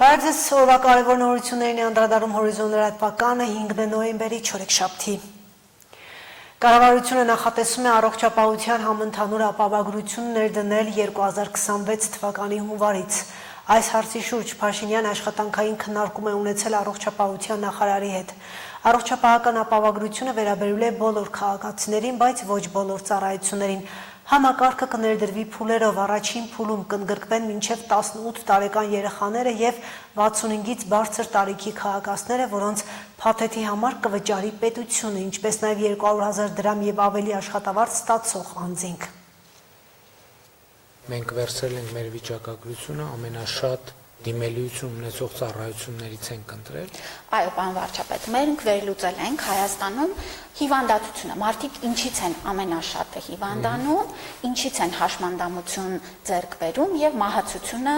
Կառավարած օրվա կարևոր նորություններին անդրադառնում հորիզոն լրատվականը 5 նոյեմբերի չորեքշաբթի։ Կառավարությունը նախատեսում է առողջապահության համընդհանուր ապահովագրություն ներդնել 2026 թվականի հունվարից։ Այս հարցի շուրջ Փաշինյան աշխատանքային քննարկում է ունեցել առողջապահության նախարարի հետ։ Առողջապահական ապահովագրությունը վերաբերում է բոլոր քաղաքացիներին, բայց ոչ բոլոր ծառայություններին։ Համակարգը կներդրվի փուլերով, առաջին փուլում կընդգրկվեն մինչև 18 տարեկան երեխաները և 65-ից բարձր տարիքի քաղաքացիները, որոնց փաթեթի համար կվճարի պետությունը, ինչպես նաև 200,000 դրամ և ավելի աշխատավարձ ստացող անձինք։ Մենք վերցրել ենք մեր վիճակագրությունը, ամենաշատ դիմելիություն ունեցող ծառայություններից ենք ընտրել։ Այո, պարոն վարչապետ, մենք վերլուծել ենք Հայաստանում հիվանդացությունը, մարդիկ ինչից են ամենաշատը հիվանդանում, ինչից են հաշմանդամություն ձեռք բերում և մահացությունը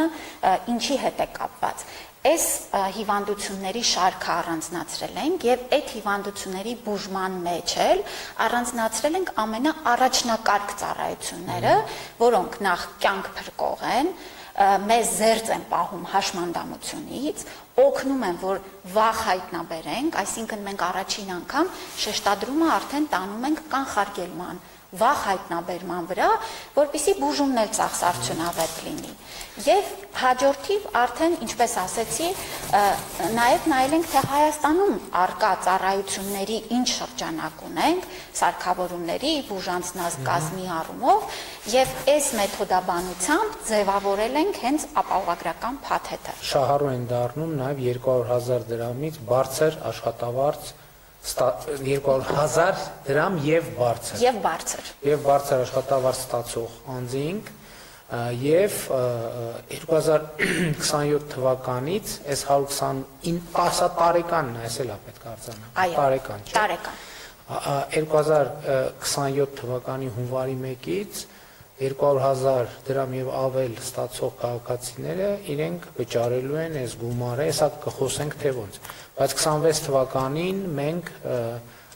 ինչի հետ է կապված։ Այս հիվանդությունների շարքը առանձնացրել ենք և այդ հիվանդությունների բուժման մեջ էլ առանձնացրել ենք ամենաառաջնակարգ ծառայությունները, որոնք նախ կյանք փրկող են, մեզ զերծ են պահում հաշմանդամությունից, օգնում են, որ վաղ հայտնաբերենք, այսինքն մենք առաջին անգամ շեշտադրումը արդեն տանում ենք կանխարգելման, վաղ հայտնաբերման վրա, որպեսզի բուժումն էլ ծախսարդյունավետ լինի։ Եվ հաջորդիվ արդեն, ինչպես ասեցի, նաև նայել ենք, թե Հայաստանում առկա ծառայությունների ինչ շրջանակ ունենք, սարքավորումների, բուժանձնազգ կազմի առումով, և այս մեթոդաբանությամբ ձևավորել ենք հենց ապահովագրական փաթեթը։ Շահառու են դառնում նաև 200,000 դրամից բարձր աշխատավարձ 200,000 դրամ և բարձր։ Եվ բարձր աշխատավարձ ստացող անձինք և 2027 թվականից այս 129 տարեկանն է, այս էլ է պետք արձանագրել, տարեկան չէ։ Տարեկան։ 2027 թվականի հունվարի 1-ից 200,000 դրամ և ավել ստացող քաղաքացիները իրենք վճարելու են այս գումարը, հեսա կխոսենք թե ոնց, բայց 26 թվականին մենք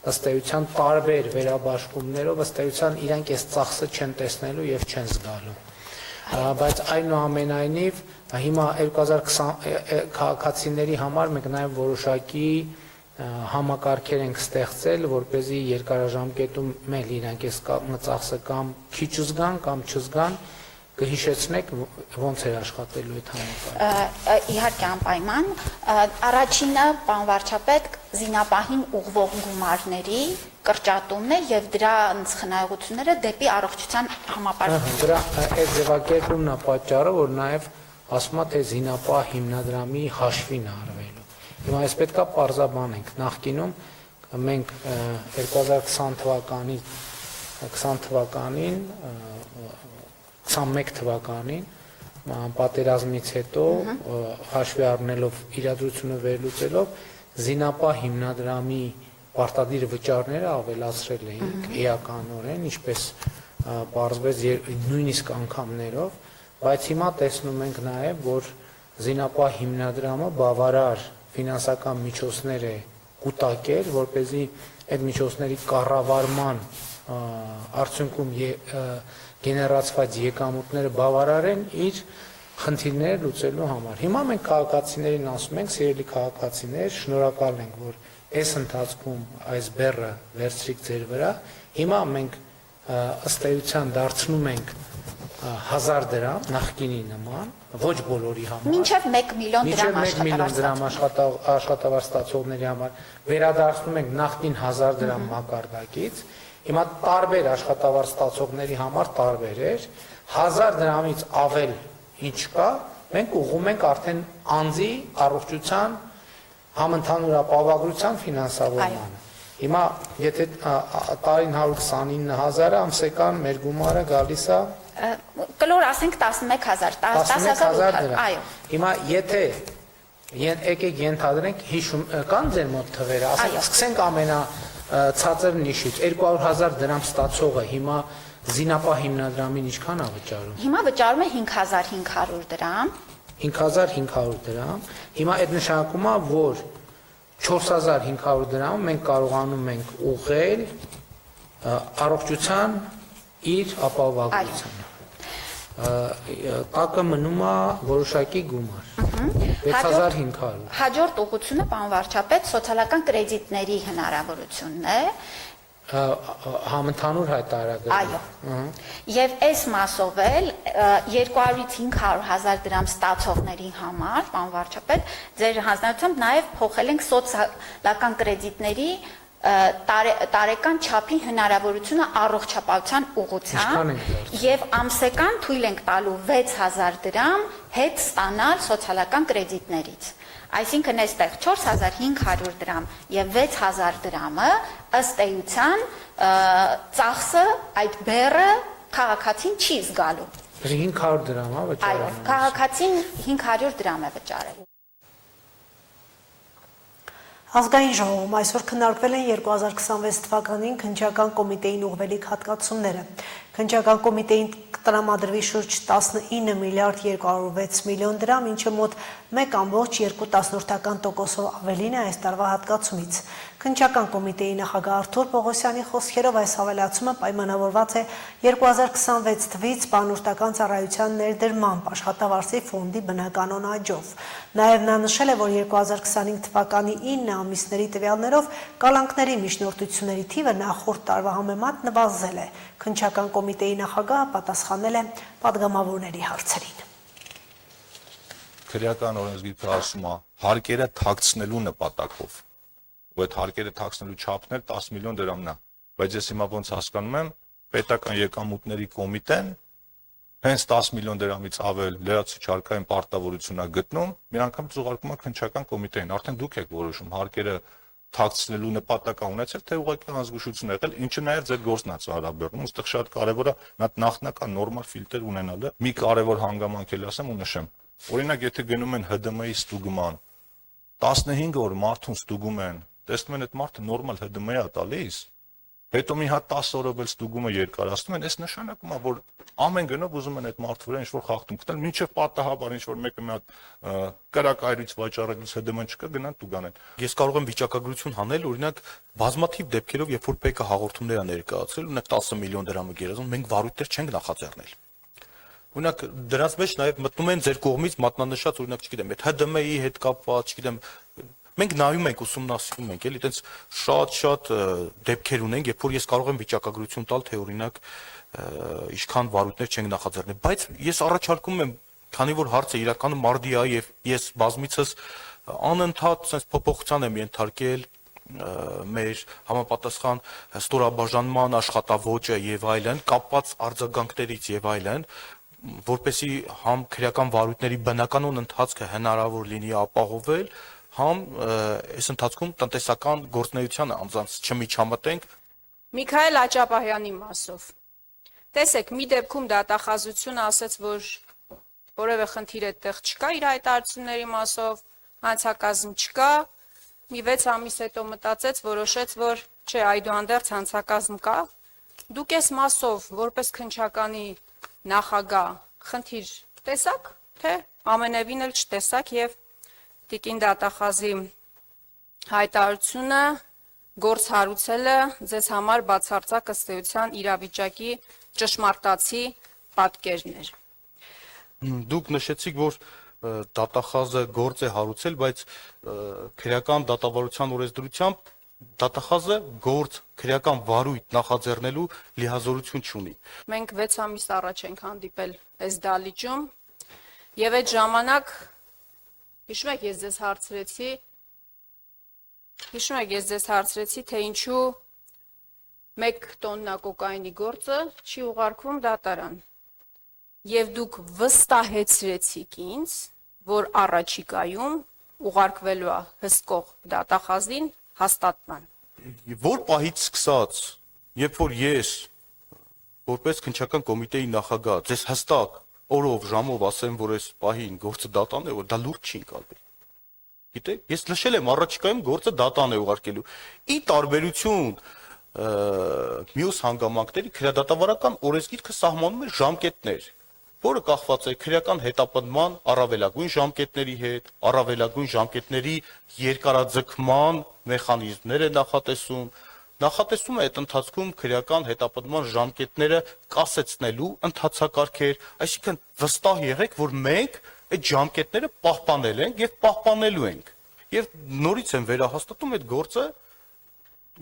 ըստ էության տարբեր վերաբաշխումներով ըստ էության իրանք այս ծախսը չեն տեսնելու և չեն զգալու, բայց այնուամենայնիվ հիմա 2020 քաղաքացիների համար մենք նաև որոշակի համակարգեր ենք ստեղծել, որպեսզի երկարաժամկետում էլ իրանք այս ծախսը կամ քիչ զգան կամ չզգան, կհիշեցնեք ոնց էր աշխատելու այդ համակարգը։ Իհարկե անպայման, առաջինը, պարոն վարչապետ, զինապահին ուղղվող գումարների կրճատումն է և դրանց խնայողությունները դեպի առողջության համապարփակ։ Դրա այդ ձևակերպումն է պատճառը, որ նաև ասում է, թե զինապահ հիմնադրամի հաշվին է արվելու։ Հիմա այս պետք է պարզաբանենք, նախկինում մենք 2020 թվականին 21 թվականին պատերազմից հետո հաշվի առնելով իրադրությունը վերլուծելով զինապահ հիմնադրամի պարտադիր վճարները ավելացրել էինք էականորեն, ինչպես պարզվեց նույնիսկ անգամներով, բայց հիմա տեսնում ենք նաև, որ զինապահ հիմնադրամը բավարար ֆինանսական միջոցներ է կուտակել, որպեսզի այդ միջոցների կառավարման արդյունքում գեներացված եկամուտները բավարարեն իր խնդիրները լուծելու համար։ Հիմա մենք քաղաքացիներին ասում ենք, սիրելի քաղաքացիներ, շնորհակալ ենք, որ այս ընթացքում այս բեռը վերցրիք ձեր վրա։ Հիմա մենք ըստ էության դարձնում ենք 1,000 դրամ նախկինի նման, ոչ բոլորի համար։ Մինչև 1 միլիոն դրամ աշխատավարձ ստացողների համար վերադարձնում ենք նախկին 1,000 դրամ մակարդակից։ Հիմա տարբեր աշխատավարձ ստացողների համար տարբեր էր, 1,000 դրամից ավել ինչ կա, մենք ուղղում ենք արդեն անձի առողջության համընդհանուր ապահովագրության ֆինանսավորմանը։ Հիմա եթե տարին 129,000-ը ամսական մեր գումարը գալիս է կլոր ասենք 11,000 դրամ։ Այո։ Հիմա եթե եկեք ենթադրենք կան ձեր մոտ թվերը, ասենք սկսենք ամենացածր նիշից 200,000 դրամ ստացողը հիմա զինապահ հիմնադրամին ինչքան է վճարում։ Հիմա վճարում է 5,500 դրամ։ 5,500 դրամ։ Հիմա այդ նշանակում է, որ 4,500 դրամ մենք կարողանում ենք ուղղել առողջության իր ապահովագրությանը։ տակը մնում է որոշակի գումար 6500 Հաջորդ ուղղությունը պարոն վարչապետ սոցիալական կրեդիտների հնարավորությունն է համընդհանուր հայտարարագրում Այո եւ այս մասով էլ 200-ից 500,000 դրամ ստացողների համար պարոն վարչապետ ձեր հանձնարարությամբ նաեւ փոխել ենք սոցիալական կրեդիտների տարեկան չափի հնարավորությունը առողջապահության ուղղությամբ եւ ամսական թույլ ենք տալու 6000 դրամ հետ ստանալ սոցիալական կրեդիտներից Այսինքն այստեղ 4500 դրամ եւ 6000 դրամը ըստ էության ծախսը այդ բեռը քաղաքացին չի զգալու 500 դրամ է վճարում Այո քաղաքացին 500 դրամ է վճարելու Ազգային ժողովում այսօր քննարկվել են 2026 թվականին քննչական կոմիտեին ուղղվելիք հատկացումները։ Քննչական կոմիտեին տրամադրվի շուրջ 19 միլիարդ 206 միլիոն դրամ, ինչը մոտ 1.2% ավելին է այս տարվա հատկացումից։ Քննչական կոմիտեի նախագահ Արթուր Պողոսյանի խոսքերով այս հավելացումը պայմանավորված է 2026 թվից բանուրջական ծառայության ներդրմամբ աշխատավարձի ֆոնդի բնականոն աճով։ Նաև նա նշել է, որ 2025 թվականի 9 ամիսների տվյալներով կալանքների միջնորդությունների թիվը նախորդ տարվա համեմատ նվազել է։ Քննչական կոմիտեի նախագահը պատասխանել է պատգամավորների հարցերին։ Քրեական օրենսգիրքը ասում է հարկերը թաքցնելու նպատակով։ Ու այդ հարկերը թաքցնելու չափն էլ 10 միլիոն դրամն է։ Բայց ես հիմա ոնց հասկանում եմ, պետական եկամուտների կոմիտեն հենց 10 միլիոն դրամից ավել լրացուցիչ հարկային պարտավորություն է գտնում, մի անգամ զուգարկում է քննչական կոմիտեին։ Արդեն դուք եք որոշում հարկերը թաքցնելու նպատակ ունեցել, թե ուղղակի անզգուշություն եղել, ինչը նաև ձեր գործն է ծառաբերում։ Ոստեղ շատ կարևոր է նա նախնական նորմալ ֆիլտր ունենալը։ Մի կարևոր հանգամանք էլ ասեմ ու նշեմ։ Օրինակ, եթե գնում են ՀԴՄ-ի ստուգման 15 օր մարդուն ստուգում են, տեսնում են այդ մարդը նորմալ ՀԴՄ-ի է տալիս, հետո մի հատ 10 օրով էլ ստուգումը երկարացնում են, այս նշանակում է, որ ամեն գնով ուզում են այդ մարդու վրա ինչ-որ խախտում գտնել, մինչև պատահաբար ինչ-որ մեկը մի հատ կրակայրից վաճառելուց ՀԴՄ չկա, գնան տուգանեն։ Ես կարող եմ վիճակագրություն հանել, օրինակ, բազմաթիվ դեպքերով, երբ որ ՊԿ հաղորդումներ է ներկայացրել, ունենք 10 միլիոն դրամը գերազանց, մենք վարույթներ չենք նախաձեռնել։ Օրինակ, դրանց մեջ նաև մտնում են ձեր կողմից մատնանշած, օրինակ, չգիտեմ, այդ ՀԴՄ-ի հետ կապված, չգիտեմ, մենք նայում ենք, ուսումնասիրում ենք, էլի, այտենց շատ դեպքեր ունենք, երբ որ ես կարող եմ վիճակագրություն տալ, թե օրինակ ինչքան վարույթներ չենք նախաձեռնել, բայց ես առաջարկում եմ, քանի որ հարցը իրականում մարդի է եւ ես բազմիցս անընդհատ sense փոփոխության եմ ենթարկել մեր համապատասխան ստորաբաժանման աշխատավոճը եւ այլն, կապված արձագանքներից եւ այլն, որպեսի համ քրեական վարույթների բնականոն ընթացքը հնարավոր լինի ապահովել, համ այս ընթացքում տնտեսական գործունեությանը անձանց չմիջամտենք։ Միքայել Աճապահյանի մասով։ Տեսեք, մի դեպքում դատախազությունը ասաց, որ որևէ խնդիր այդտեղ չկա իր հայտարարությունների մասով, հանցակազմ չկա, մի 6 ամիս հետո մտածեց, որոշեց, որ չէ, այդուհանդերձ հանցակազմ կա։ Դուք այս մասով, որպես քննչականի նախագահ, խնդիր տեսաք, թե ամենևին էլ չտեսաք եւ Տիկին դատախազի հայտարարությունը գործ հարուցելը ձեզ համար բացարձակ ըստ էության իրավիճակի ճշմարտացի պատկերներ։ Դուք նշեցիք, որ դատախազը գործ է հարուցել, բայց քրեական դատավարության օրենսդրությամբ դատախազը գործ քրեական վարույթ նախաձեռնելու լիազորություն չունի։ Մենք 6 ամիս առաջ ենք հանդիպել այս դալիճում եւ այդ ժամանակ հիշում եք ես ձեզ հարցրեցի, թե ինչու 1 տոննա կոկայինի գործը չի ուղարկվում դատարան։ Եվ դուք վստահեցրեցիք ինձ, որ առաջիկայում ուղարկվելու է հսկող դատախազին հաստատման։ Որ պահից սկսած, երբ որ ես որպես քննչական կոմիտեի նախագահ ձեզ հստակ օրով ժամով ասեմ, որ այս պահին գործը դատան է, որ դա լուրջ չի ընկալվել։ Գիտեք, ես նշել եմ առաջիկայում գործը դատան է ուղարկելու։ Ի տարբերություն մյուս հանգամանքների քրեադատավարական օրենսգիրքը սահմանում է ժամկետներ, որը կախված է քրեական հետապնդման առավելագույն ժամկետների հետ, առավելագույն ժամկետների երկարաձգման մեխանիզմներ է նախատեսում, նախատեսում է այդ ընթացքում քրեական հետապնդման ժամկետները կասեցնելու ընթացակարգեր, այսինքն վստահ եղեք, որ մենք այդ ժամկետները պահպանել ենք եւ պահպանելու ենք։ Եվ նորից եմ վերահաստատում այդ գործը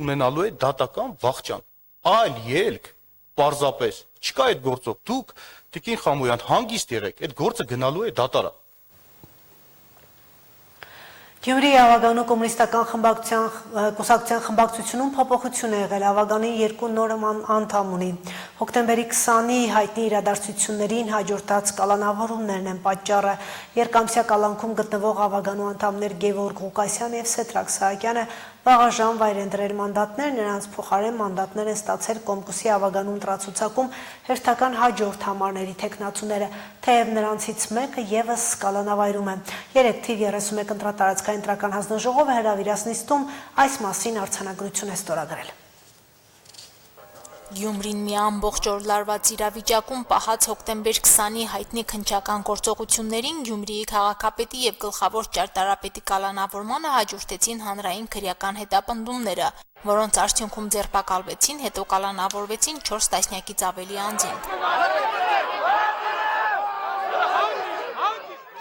ունենալու է դատական վախճան։ Այլ ելք պարզապես չկա այդ գործով։ Դուք Տիկին Խամոյան հանգիստ եղեք, այդ գործը գնալու է դատարան։ Գյումրիի Ավագանու կոմունիստական կուսակցության խմբակցությունում փոփոխություն է եղել, Ավագանի 2 նոր անդամ ունի։ Հոկտեմբերի 20-ի հայտնի իրադարձություններին հաջորդած կալանավորումներն են պատճառը։ Երկամսյա կալանքում գտնվող Ավագանու անդամներ Գևորգ Ղուկասյանը եւ Սեդրակ Սահակյանը վաղաժամ վայր են դրել մանդատներ, նրանց փոխարեն մանդատներ են ստացել Կոմկուսի Ավագանու ընտրացուցակում հերթական հաջորդ համարների թեկնածուները, թեև նրանցից մեկը եւս կալանավայրում է։ 3 թիվ 31 ընտրատարածքային ընտրական հանձնաժողովը հրավիրած նիստում այս մասին արձանագրություն է ստորագրել։ Գյումրին մի ամբողջ օր լարված իրավիճակում պահած հոկտեմբեր 20-ի հայտնի քննչական գործողություններին Գյումրիի քաղաքապետի եւ գլխավոր ճարտարապետի կալանավորմանը հաջորդեցին հանրային քրեական հետապնդումները, որոնց արդյունքում ձերբակալվեցին, հետո կալանավորվեցին 4 տասնյակից ավելի անձինք։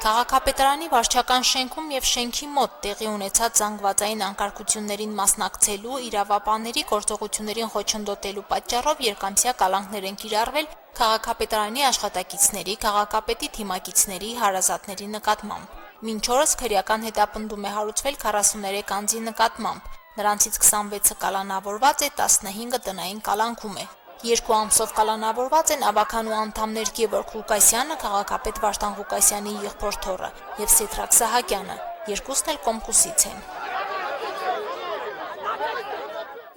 Քաղաքապետարանի վարչական շենքում եւ շենքի մոտ տեղի ունեցած զանգվածային անկարգություններին մասնակցելու, իրավապանների գործողություններին խոչընդոտելու պատճառով երկամսյա կալանքներ են կիրառվել քաղաքապետարանի աշխատակիցների, քաղաքապետի թիմակիցների, հարազատների նկատմամբ։ Մինչ օրս քրեական հետապնդում է հարուցվել 43 անձի նկատմամբ, նրանցից 26-ը կալանավորված է, 15-ը տնային կալանքում է։ 2 ամսով կալանավորված են Ավագանու անդամներ Գևորգ Ղուկասյանը, քաղաքապետ Վարդան Ղուկասյանի եղբոր թոռը եւ Սեդրակ Սահակյանը, երկուսն էլ Կոմկուսից են։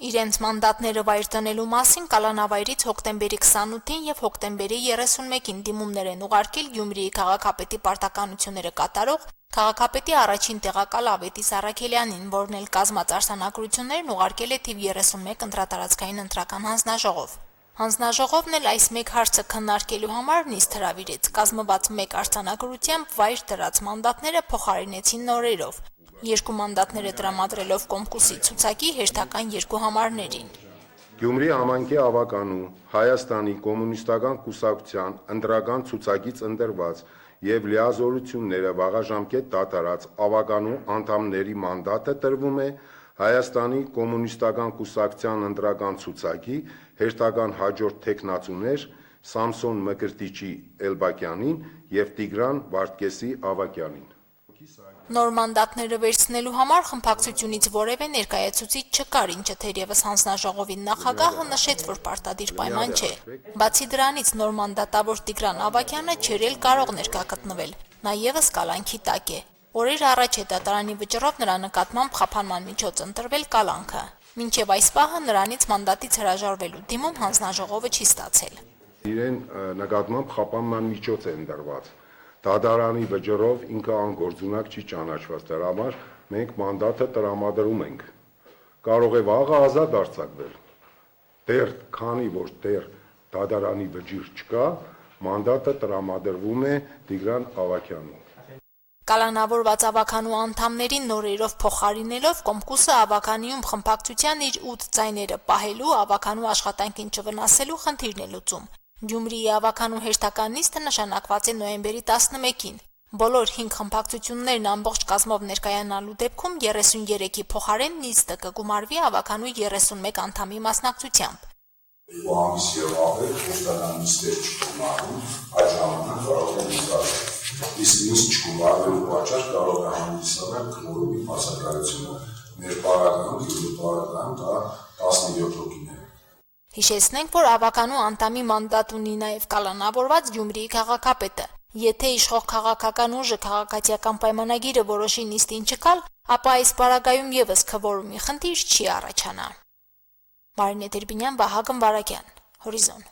Իրենց մանդատները վայր տնելու մասին կալանավայրից հոկտեմբերի 28-ին եւ հոկտեմբերի 31-ին դիմումներ են ուղարկել Գյումրիի քաղաքապետի պարտականությունները կատարող քաղաքապետի առաջին տեղակալ Ավետիս Առաքելյանին, որն էլ կազմած արձանագրություններն ուղարկել է թիվ 31 ընտրատարածքային ընտրական հանձնաժողով։ Հանձնաժողովն էլ այս մեկ հարցը քննարկելու համար նիստ հրավիրեց, կազմված մեկ արձանագրությամբ վայր դրած մանդատները փոխարինեցին նորերով, 2 մանդատները տրամադրելով Կոմկուսի ցուցակի հերթական 2 համարներին։ Գյումրի համայնքի Ավագանու Հայաստանի կոմունիստական կուսակցության ընտրական ցուցակից ընտրված եւ լիազորությունները վաղաժամկետ դատարած Ավագանու անդամների մանդատը տրվում է Հայաստանի կոմունիստական կուսակցության ընտրական ցուցակի հերթական հաջորդ թեկնածուներ Սամսոն Մկրտիչի Էլբակյանին եւ Տիգրան Վարդգեսի Ավակյանին։ Նոր մանդատները վերցնելու համար խմբակցությունից որևէ ներկայացուցիչ չկար, ինչը թերևս հանձնաժողովի նախագահը նշեց, որ պարտադիր պայման չէ։ Բացի դրանից նոր մանդատավոր Տիգրան Ավակյանը չէր էլ կարող ներկա գտնվել, նա եւս կալանքի տակ է։ Օրեր առաջ է դատարանի վճռով նրա նկատմամբ խափանման միջոց ընտրվել կալանքը։ Մինչև այս պահը նրանից մանդատից հրաժարվելու դիմում հանձնաժողովը չի ստացել։ Իրեն նկատմամբ խափանման միջոց է ընտրված։ Դատարանի վճռով ինքը անգործունակ չի ճանաչված, դրա համար մենք մանդատը տրամադրում ենք։ Կարող է վաղը ազատ արձակվել։ Դեռ քանի որ դեռ դատարանի վճիռ չկա, մանդատը տրամադրվում է Տիգրան Ավակյանին։ Կալանավորված Ավագանու անդամներին նորերով փոխարինելով Կոմկուսը Ավագանիում խմբակցության իր 8 ձայները պահելու, Ավագանու աշխատանքին չվնասելու խնդիրն է լուծում։ Գյումրիի Ավագանու հերթական նիստը նշանակված է նոյեմբերի 11-ին։ Բոլոր 5 խմբակցություններն ամբողջ կազմով ներկայանալու դեպքում 33-ի փոխարեն նիստը կգումարվի Ավագանու 31 անդամի մասնակցությամբ։ Ամիս եւ ավել խոստական նիստեր չգումարվում, այդ ժամանակ կարող է նիստել։ Իսկ նիստ չգումարվելու պատճառ կարող է հանդիսանալ քվորումի բացակայությունը։ Մեր պարագայում դա 17 հոգին է։ Հիշեցնենք, որ Ավագանու անդամի մանդատ ունի նաև կալանավորված Գյումրիի քաղաքապետը։ Եթե իշխող քաղաքական ուժը քաղաքացիական պայմանագիրը որոշի նիստին չգալ, ապա այս պարագայում եւս քվորումի խնդիր չի առաջանա։ Մարինե Տերբինյան, Վահագն Վարագյան, Հորիզոն։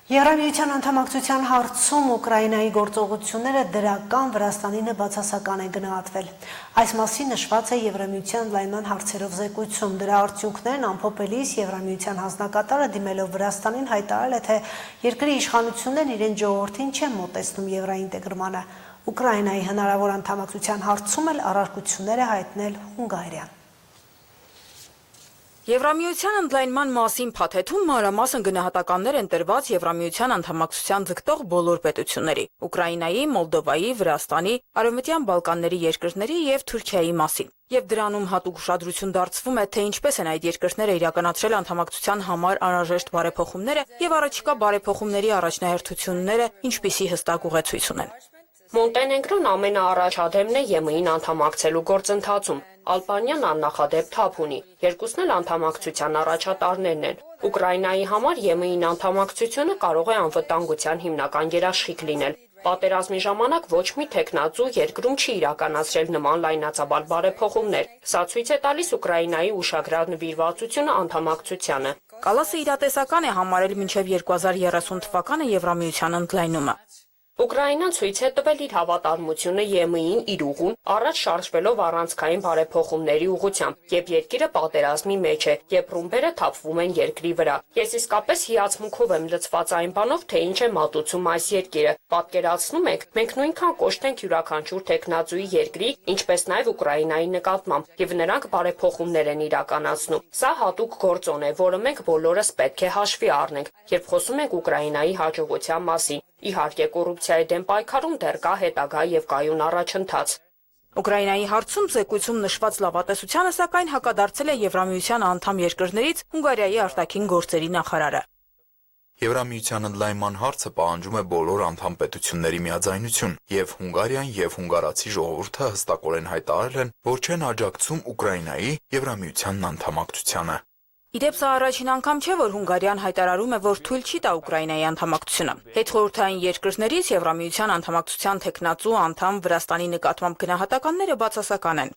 Եվրամիության անդամակցության հարցում Ուկրաինայի գործողությունները դրական, Վրաստանինը բացասական է գնահատվել։ Այս մասին նշված է Եվրամիության լայնման հարցերով զեկույցում։ Դրա արդյունքներն ամփոփելիս Եվրամիության հանձնակատարը դիմելով Վրաստանին հայտարարել է, թե երկրի իշխանություններն իրենց ժողովրդին չեն մոտեցնում եվրոինտեգրմանը։ Ուկրաինայի հնարավոր անդամակցության հարցում էլ առարկություններ է հայտնել Հունգարիան։ Եվրամիության ընդլայնման մասին փաթեթում մանրամասն գնահատականներ են տրված Եվրամիության անդամակցության ձգտող բոլոր պետությունների՝ Ուկրաինայի, Մոլդովայի, Վրաստանի, Արևմտյան Բալկանների երկրների եւ Թուրքիայի մասին։ Եվ դրանում հատուկ ուշադրություն դարձվում է, թե ինչպես են այդ երկրները իրականացրել անդամակցության համար անհրաժեշտ բարեփոխումները եւ առաջիկա բարեփոխումների առաջնահերթությունները ինչպիսի հստակ ուղեցույց ունեն։ Մոնտենեգրոն ամենաառաջադեմն է ԵՄ-ին անդամակցելու գործընթացում։ Ալբանիան աննախադեպ թափ ունի։ Երկուսն էլ անդամակցության առաջատարներն են։ Ուկրաինայի համար ԵՄ-ին անդամակցությունը կարող է անվտանգության հիմնական երաշխիք լինել։ Պատերազմի ժամանակ ոչ մի թեկնածու երկրում չի իրականացրել նման լայնածավալ բարեփոխումներ։ Սա ցույց է տալիս Ուկրաինայի ուշագրավ նվիրվածությունը անդամակցությանը։ Կալասը իրատեսական է համարել մինչև 2030 թվականը Եվրամիության ընդլայնումը։ Ուկրաինան ցույց է տվել իր հավատարմությունը ԵՄ-ին իր ուղուն առաջ շարժվելով առանցքային բարեփոխումների ուղղությամբ, եւ երկիրը պատերազմի մեջ է, եւ ռումբերը թափվում են երկրի վրա։ Ես իսկապես հիացմունքով եմ լցված այն բանով, թե ինչ է մատուցում այս երկիրը։ Պատկերացնում եք, մենք նույնքան կոշտ ենք յուրաքանչյուր տեխնացուի երկրի, ինչպես նաեւ Ուկրաինայի նկատմամբ, եւ նրանք բարեփոխումներ են իրականացնում։ Սա հատուկ գործոն է, որը մենք բոլորս պետք է հաշվի առնենք, երբ խոսում ենք Ուկրաինայի հաջողության մասին։ Իհարկե, կոռուպցիայի դեմ պայքարում դեռ կա հետագա եւ կայուն առաջընթաց։ Ուկրաինայի հարցում զեկույցում նշված լավատեսությանը սակայն հակադարձել է Եվրամիության անդամ երկրներից Հունգարիայի արտաքին գործերի նախարարը։ Եվրամիության ընդլայնման հարցը պահանջում է բոլոր անդամ պետությունների միաձայնություն, եւ Հունգարիան եւ հունգարացի ժողովուրդը հստակորեն հայտարարել են, որ չեն աջակցում Ուկրաինայի Եվրամիությանն անդամակցությանը։ Իդեպ սա առաջին անգամ չէ, որ Հունգարիան հայտարարում է, որ թույլ չի տա Ուկրաինայի անդամակցությունը։ Հետխորհրդային երկրներից Եվրամիության անդամակցության տեխնացու անդամ Վրաստանի նկատմամբ գնահատականները բացասական են։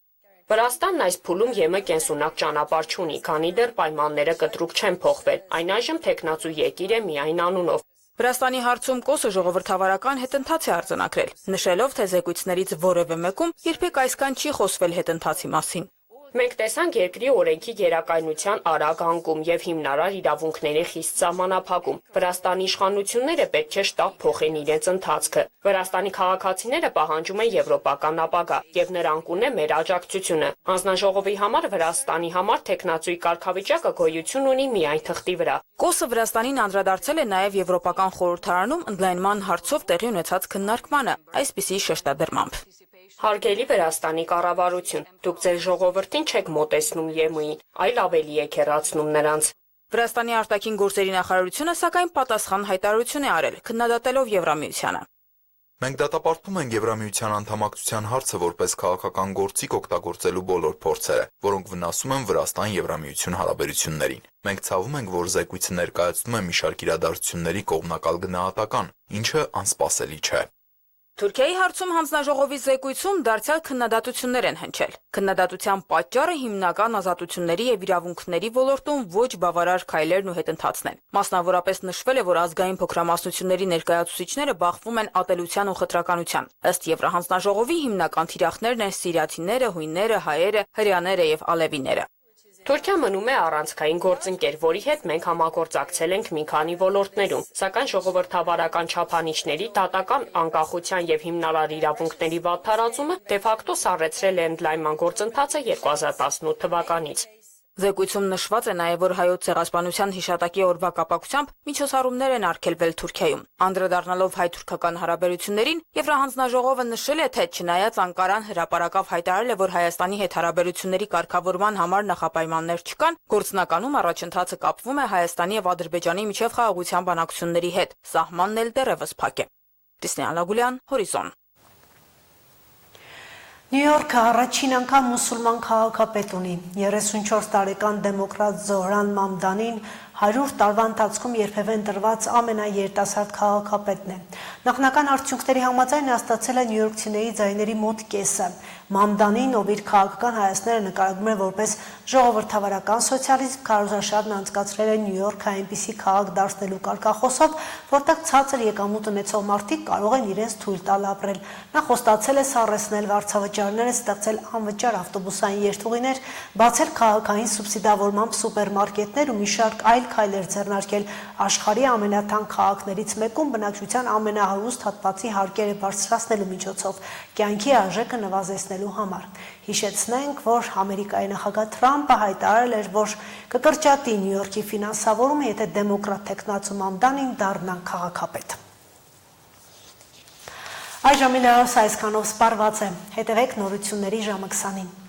Վրաստանն այս փուլում ԵՄ կենսունակ ճանապարհ չունի, քանի դեռ պայմանները կտրուկ չեն փոխվել։ Այն այժմ տեխնացու երկիր է միայն անունով։ Վրաստանի հարցում կոսը ժողովրդավարական հետընթաց է արձանագրել, նշելով, թե զեկույցներից որևէ մեկում երբեք այսքան չի խոսվել հետընթացի մասին։ Մենք տեսանք երկրի օրենքի գերակայունության արագ անկում եւ հիմնարար իրավունքների խիստ սահմանափակում։ Վրաստանի իշխանությունները պետք է շտապ փոխեն իրենց ընթացքը։ Վրաստանի քաղաքացիները պահանջում են եվրոպական ապագա եւ նրանք ունեն մեր աջակցությունը։ Հանձնաժողովի համար Վրաստանի համար տեխնացուի կարգավիճակը գոյություն ունի միայն թղթի վրա։ Կոսը Վրաստանին անդրադարձել է նաեւ Եվրոպական խորհրդարանում ընդլայնման հարցով տեղի ունեցած քննարկմանը, այսպիսի շեշտադրմամբ։ Հարգելի Վրաստանի կառավարություն, դուք ձեր ժողովրդին չեք մոտեցնում ԵՄ-ին, այլ ավելի եք հեռացնում նրանց։ Վրաստանի արտաքին գործերի նախարարությունը սակայն պատասխան հայտարարություն է արել, քննադատելով Եվրամիությանը։ Մենք դատապարտում ենք Եվրամիության անդամակցության հարցը որպես քաղաքական գործիք օգտագործելու բոլոր փորձերը, որոնք վնասում են Վրաստան-Եվրամիություն հարաբերություններին։ Մենք ցավում ենք, որ զեկույցը ներկայացնում է մի շարք իրադարձությունների կողմնակալ գնահատական, ինչը անսպասելի չէ։ Թուրքիայի հարցում հանձնաժողովի զեկույցում դարձյալ քննադատություններ են հնչել։ Քննադատության պատճառը հիմնական ազատությունների եւ իրավունքների ոլորտում ոչ բավարար քայլերն ու հետընթացն են։ Մասնավորապես նշվել է, որ ազգային փոքրամասնությունների ներկայացուցիչները բախվում են ատելության ու խտրականության։ Ըստ Եվրահանձնաժողովի հիմնական թիրախներն են սիրիացիները, հույները, հայերը, հրեաները եւ ալևիները։ Թուրքիա մնում է առանցքային գործընկեր, որի հետ մենք համագործակցել ենք մի քանի ոլորտներում, սակայն ժողովրդավարական չափանիշների դատական անկախության եւ հիմնարար իրավունքների վատթարացումը դե ֆակտո սառեցրել է ընդլայնման գործընթացը 2018 թվականից։ Զեկույցում նշված է նաև, որ հայոց ցեղասպանության հիշատակի օրվա կապակցությամբ միջոցառումներ են արգելվել Թուրքիայում։ Անդրադառնալով հայ-թուրքական հարաբերություններին, Եվրահանձնաժողովը նշել է, թե չնայած Անկարան հրապարակավ հայտարարել է, որ Հայաստանի հետ հարաբերությունների կարգավորման համար նախապայմաններ չկան, գործնականում առաջընթացը կապվում է Հայաստանի եւ Ադրբեջանի միջև խաղաղության բանակցությունների հետ։ Սահմանն էլ դեռևս փակ է։ Տիսնե Ալագուլյան, Հորիզոն։ Նյու Յորքը առաջին անգամ մուսուլման քաղաքապետ ունի։ 34 տարեկան դեմոկրատ Զոհրան Մամդանին 100 տարվա ընթացքում երբևէ ընտրված ամենաերիտասարդ քաղաքապետն է։ Նախնական արդյունքների համաձայն նա ստացել է նյու յորքցիների ձայների մոտ կեսը։ Մամդանին, ով իր քաղաքական հայացքները նկարագրում է որպես ժողովրդավարական սոցիալիզմ, քարոզարշավն անցկացրել է Նյու Յորքը այնպիսի քաղաք դարձնելու կարգախոսով, որտեղ ցածր եկամուտ ունեցող մարդիկ կարող են իրենց թույլ տալ ապրել։ Նա խոստացել է սառեցնել վարձավճարները, ստեղծել անվճար ավտոբուսային երթուղիներ, բացել քաղաքային սուբսիդավորմամբ սուպերմարկետներ ու մի շարք այլ քայլեր ձեռնարկել աշխարհի ամենաթանկ քաղաքներից մեկում բնակչության ամենահարուստ հատվածի հարկերը բարձրացնելու միջոցով կյանքի արժեքը նվազեցնելու համար։ Հիշեցնենք, որ Ամերիկայի նախագահ Թրամփը հայտարարել էր, որ կկրճատի Նյու Յորքի ֆինանսավորումը, եթե դեմոկրատ տեխնացու Մամդանին դառնա քաղաքապետ։ Այժմ այսքանով սպառված է։ Հետևեք նորությունների ժամը 20-ին։